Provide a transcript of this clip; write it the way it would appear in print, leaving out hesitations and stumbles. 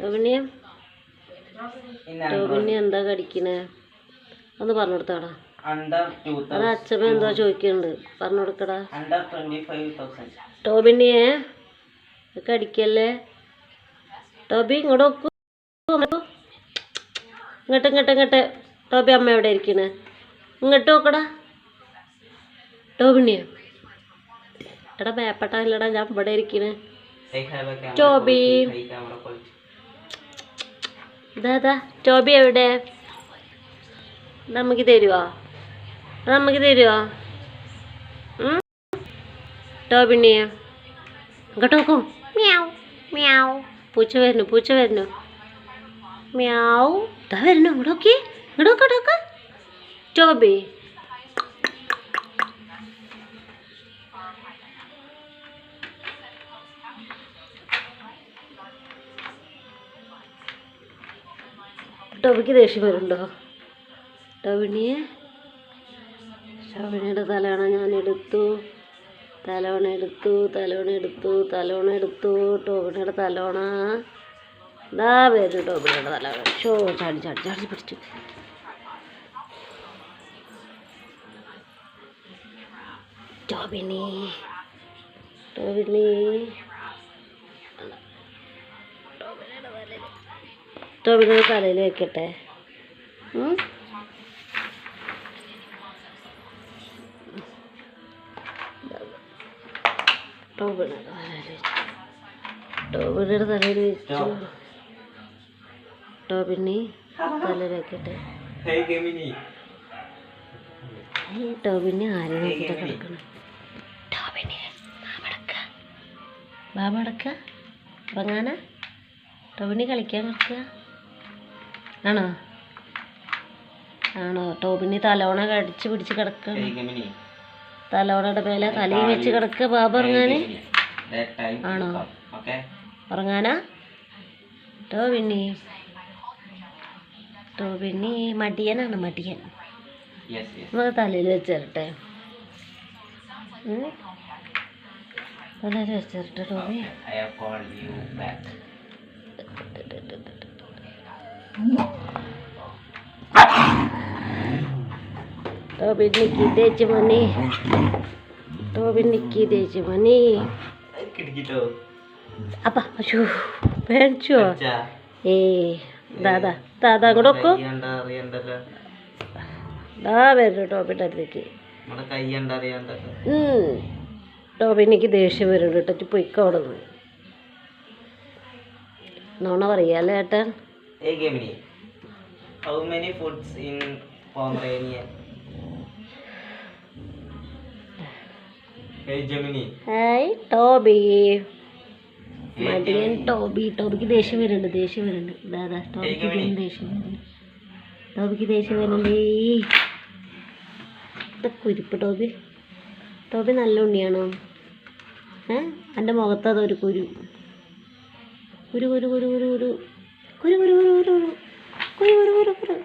ടോബിനി ടോബിനി എന്താ കടിക്കണേ ഒന്ന് പറഞ്ഞു കൊടുത്താടാ. അത് അച്ഛമ്മ എന്തോ ചോദിക്കുന്നുണ്ട്, പറഞ്ഞു കൊടുക്കടാ. ടോബിനിയെ കടിക്കല്ലേ ടോബി, ഇങ്ങോട്ട് നോക്കൂ, ഇങ്ങോട്ട് ഇങ്ങോട്ട് ഇങ്ങോട്ട്. ടോബി അമ്മ എവിടെ ഇരിക്കണേ? ഇങ്ങോട്ട് നോക്കടാ ടോബിനിയെ. എടാ മേപ്പട്ടല്ലടാ, ഞാൻ ഇവിടെ ഇരിക്കണേ. ടോബി ഇതാ ടോബി എവിടെ? നമുക്ക് തരുവോ? നമുക്ക് തരുവോ? ടോബിനിയെ ഇങ്ങോട്ട് നോക്കൂ. മ്യാവ് മ്യാവ്. പൂച്ച വരുന്നു, പൂച്ച വരുന്നു. മ്യാവ്. ഇതാ വരുന്നു, ഇങ്ങോട്ട് നോക്കി, ഇങ്ങോട്ട് നോക്ക ടോബി. ടോബിക്ക് ദേഷ്യം വരുന്നുണ്ടോ? ടോബിനിയെ ടോബിനിയുടെ തലവണ ഞാൻ എടുത്തു, തലവണ എടുത്തു, തലവണ എടുത്തു, തലവണ എടുത്തു. ടോബിനിയുടെ തലവണ ഇതാ വരുന്നു. ടോബിനിയുടെ തലവണ ഷോ ചാടി ചാടി ചാടി പിടിച്ചു. ടോബിനി ടോബിനി ടോബിനിയുടെ തലയിൽ വെക്കട്ടെ. ടോബിനിയുടെ തലയിൽ വെച്ചു. ടോബിനി തലയിൽ വെക്കട്ടെ. ടോബിനി ആരെ നോക്കിട്ട് കിടക്കണം? ടോബിനി ബാബ അടക്ക ഉറങ്ങാനാ? ടോബിനി കളിക്കാൻ കിടക്കുക ആണോ? ആണോ? ടോബിനി തലോണ കടിച്ച് പിടിച്ച് കിടക്കണം. തലോണയുടെ മേലെ തലയും വെച്ച് കിടക്കുക. ബാബ ഉറങ്ങാന് ആണോ? ഉറങ്ങാനാ? ടോബിനി ടോബിനി മടിയനാണ്, മടിയൻ. നമുക്ക് തലയിൽ വെച്ചിരട്ടെ, തലയിൽ വെച്ചിരട്ടെ ടോബി. ടോബിനിക്ക് തേച്ചുമണി, ടോബിനിക്ക് തേച്ചുമണി. അപ്പ അശോ പേടിച്ചോ? ദാദാ ദാദാ അങ്ങോട്ട് നോക്കൂ. ദാ വരുന്നു ടോബിൻ്റെ അടുത്തേക്ക്. ടോബിനിക്ക് ദേഷ്യം വരുന്നുണ്ട് കേട്ടോ. പൊയ്ക്കോ അവിടെ നിന്ന്. നോണ പറയാല്ലേ ഏട്ടൻ? How many foods in Pomeranian? Hey Gemini. Hi Toby. മടിയൻ ടോബി. ടോബിക്ക് ദേഷ്യം വരുന്നുണ്ട്, ദേഷ്യം വരുന്നുണ്ട്. ദാദാ ടോബിക്ക് ദേഷ്യം വരുന്നുണ്ട്, ടോബിക്ക് ദേഷ്യം വരുന്നുണ്ടേ. കുരിപ്പ് ടോബി. ടോബി നല്ല ഉണ്ണിയാണോ? എൻ്റെ മുഖത്ത് അതൊരു കുരു കുരു കുരു കുരു കുരു കുരു കുരു കുരു കുരു കുരു കുരു കുരു കുരു കുരു